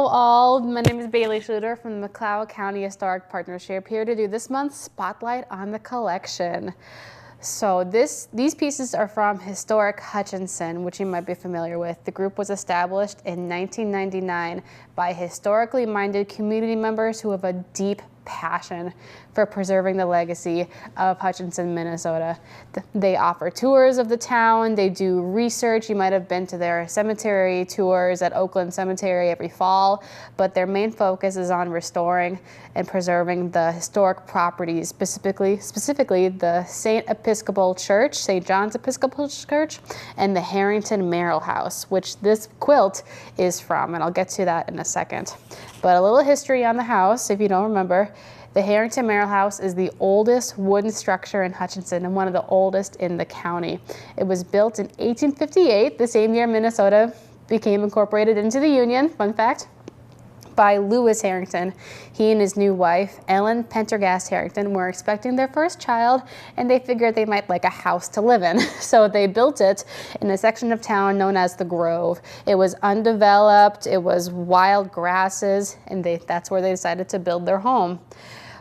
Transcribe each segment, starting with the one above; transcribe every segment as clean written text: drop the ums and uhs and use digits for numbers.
all, my name is Bailey Schluter from the McLeod County Historic Partnership, here to do this month's Spotlight on the Collection. So these pieces are from Historic Hutchinson, which you might be familiar with. The group was established in 1999 by historically minded community members who have a deep passion for preserving the legacy of Hutchinson, Minnesota. They offer tours of the town, they do research. You might have been to their cemetery tours at Oakland Cemetery every fall, but their main focus is on restoring and preserving the historic properties, specifically the St. Episcopal Church, St. John's Episcopal Church, and the Harrington Merrill House, which this quilt is from, and I'll get to that in a second. But a little history on the house, if you don't remember. The Harrington Merrill House is the oldest wooden structure in Hutchinson and one of the oldest in the county. It was built in 1858, the same year Minnesota became incorporated into the Union, fun fact, by Lewis Harrington. He and his new wife, Ellen Pendergast Harrington, were expecting their first child, and they figured they might like a house to live in. So they built it in a section of town known as the Grove. It was undeveloped, it was wild grasses, and that's where they decided to build their home.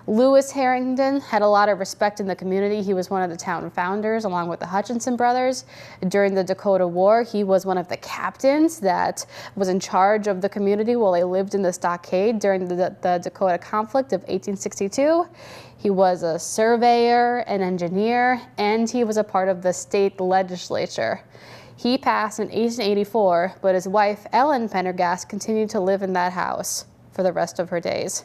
Lewis Harrington had a lot of respect in the community. He was one of the town founders along with the Hutchinson brothers. During the Dakota War, he was one of the captains that was in charge of the community while they lived in the stockade during the Dakota conflict of 1862. He was a surveyor, an engineer, and he was a part of the state legislature. He passed in 1884, but his wife, Ellen Pendergast, continued to live in that house for the rest of her days.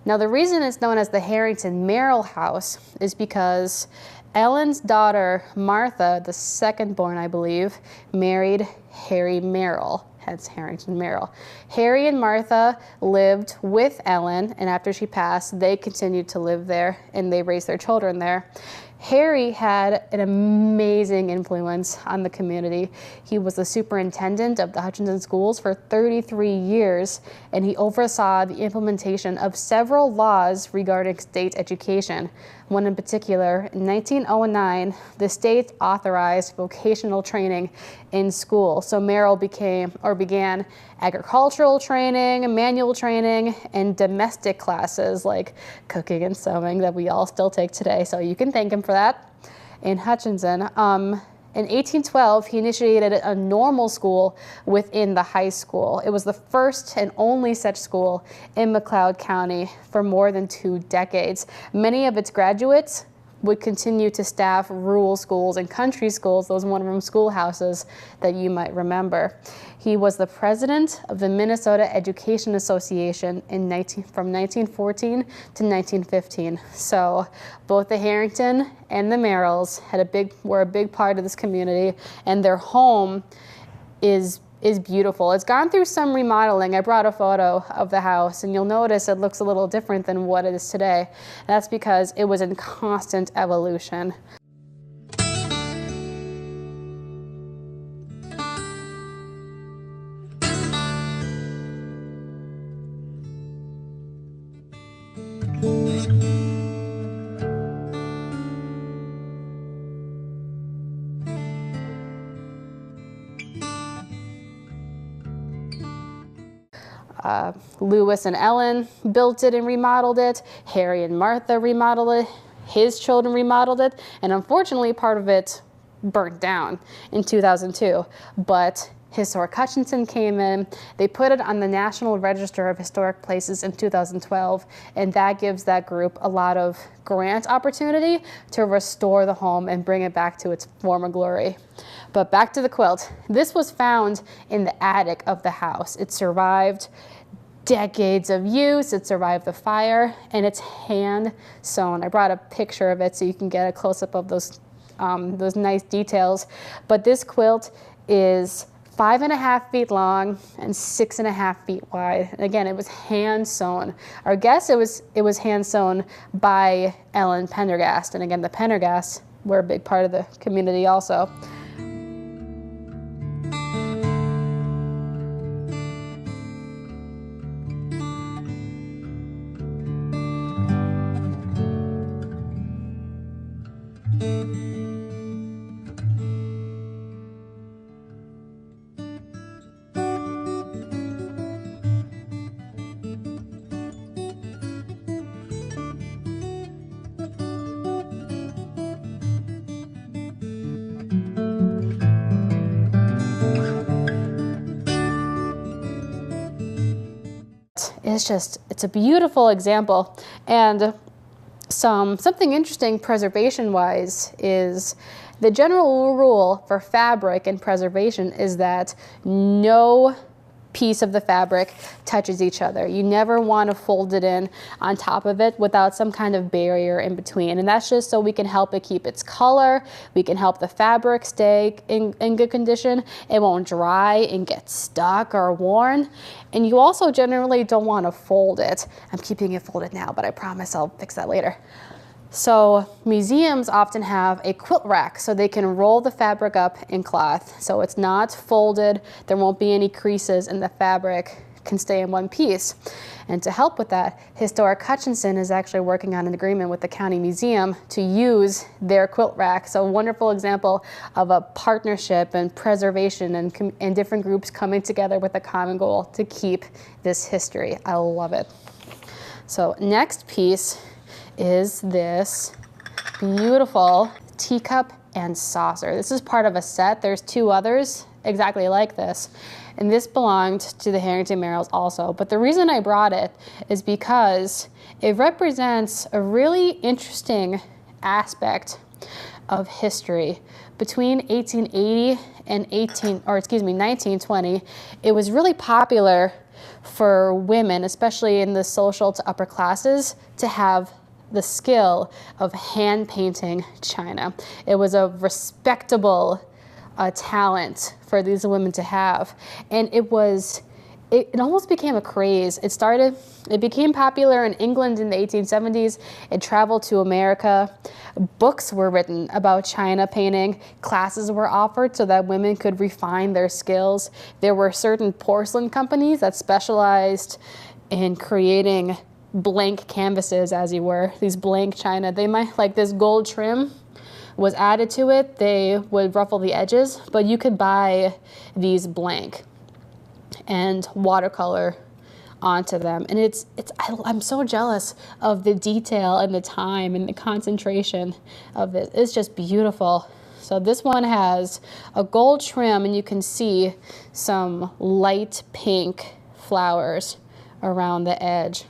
Now, the reason it's known as the Harrington Merrill House is because Ellen's daughter, Martha, the second born, I believe, married Harry Merrill, hence Harrington Merrill. Harry and Martha lived with Ellen, and after she passed, they continued to live there, and they raised their children there. Harry had an amazing influence on the community. He was the superintendent of the Hutchinson schools for 33 years, and he oversaw the implementation of several laws regarding state education. One in particular, in 1909, the state authorized vocational training in school. So Merrill began agricultural training, manual training, and domestic classes like cooking and sewing that we all still take today. So you can thank him for that. In Hutchinson, in 1812, he initiated a normal school within the high school. It was the first and only such school in McLeod County for more than 2 decades. Many of its graduates would continue to staff rural schools and country schools, those one-room schoolhouses that you might remember. He was the president of the Minnesota Education Association from 1914 to 1915. So both the Harrington and the Merrills were a big part of this community, and their home is beautiful. It's gone through some remodeling. I brought a photo of the house, and you'll notice it looks a little different than what it is today. That's because it was in constant evolution. Lewis and Ellen built it and remodeled it. Harry and Martha remodeled it. His children remodeled it. And unfortunately, part of it burnt down in 2002. But Historic Hutchinson came in. They put it on the National Register of Historic Places in 2012. And that gives that group a lot of grant opportunity to restore the home and bring it back to its former glory. But back to the quilt. This was found in the attic of the house. It survived decades of use, it survived the fire, and it's hand sewn. I brought a picture of it so you can get a close-up of those nice details. But this quilt is 5.5 feet long and 6.5 feet wide. And again, it was hand sewn. Our guess it was hand sewn by Ellen Pendergast. And again, the Pendergasts were a big part of the community also. it's a beautiful example. And something interesting preservation-wise is the general rule for fabric and preservation is that no piece of the fabric touches each other. You never want to fold it in on top of it without some kind of barrier in between. And that's just so we can help it keep its color. We can help the fabric stay in good condition. It won't dry and get stuck or worn. And you also generally don't want to fold it. I'm keeping it folded now, but I promise I'll fix that later. So museums often have a quilt rack so they can roll the fabric up in cloth. So it's not folded, there won't be any creases, and the fabric can stay in one piece. And to help with that, Historic Hutchinson is actually working on an agreement with the County Museum to use their quilt rack. So a wonderful example of a partnership and preservation and different groups coming together with a common goal to keep this history. I love it. So next piece is this beautiful teacup and saucer. This is part of a set. There's two others exactly like this. And this belonged to the Harrington Merrills also. But the reason I brought it is because it represents a really interesting aspect of history. Between 1880 and 1920, it was really popular for women, especially in the social to upper classes, to have the skill of hand painting china. It was a respectable talent for these women to have, and it almost became a craze. It became popular in England in the 1870s. It traveled to America. Books were written about china painting. Classes were offered so that women could refine their skills. There were certain porcelain companies that specialized in creating blank canvases, as you were, these blank china. They might, like this gold trim was added to it, they would ruffle the edges, but you could buy these blank and watercolor onto them. And I'm so jealous of the detail and the time and the concentration of this. It's just beautiful. So this one has a gold trim, and you can see some light pink flowers around the edge.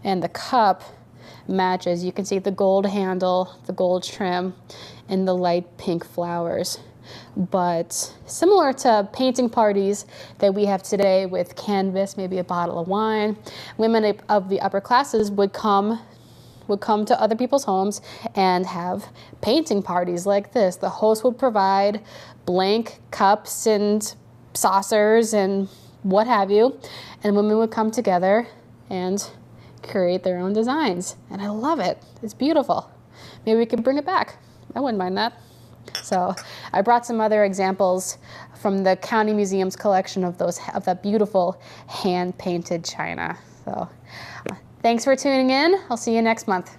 And the cup matches. You can see the gold handle, the gold trim, and the light pink flowers. But similar to painting parties that we have today with canvas, maybe a bottle of wine, women of the upper classes would come to other people's homes and have painting parties like this. The host would provide blank cups and saucers and what have you, and women would come together and create their own designs. And I love it. It's beautiful. Maybe we could bring it back. I wouldn't mind that. So I brought some other examples from the County Museum's collection of that beautiful hand-painted china. So thanks for tuning in. I'll see you next month.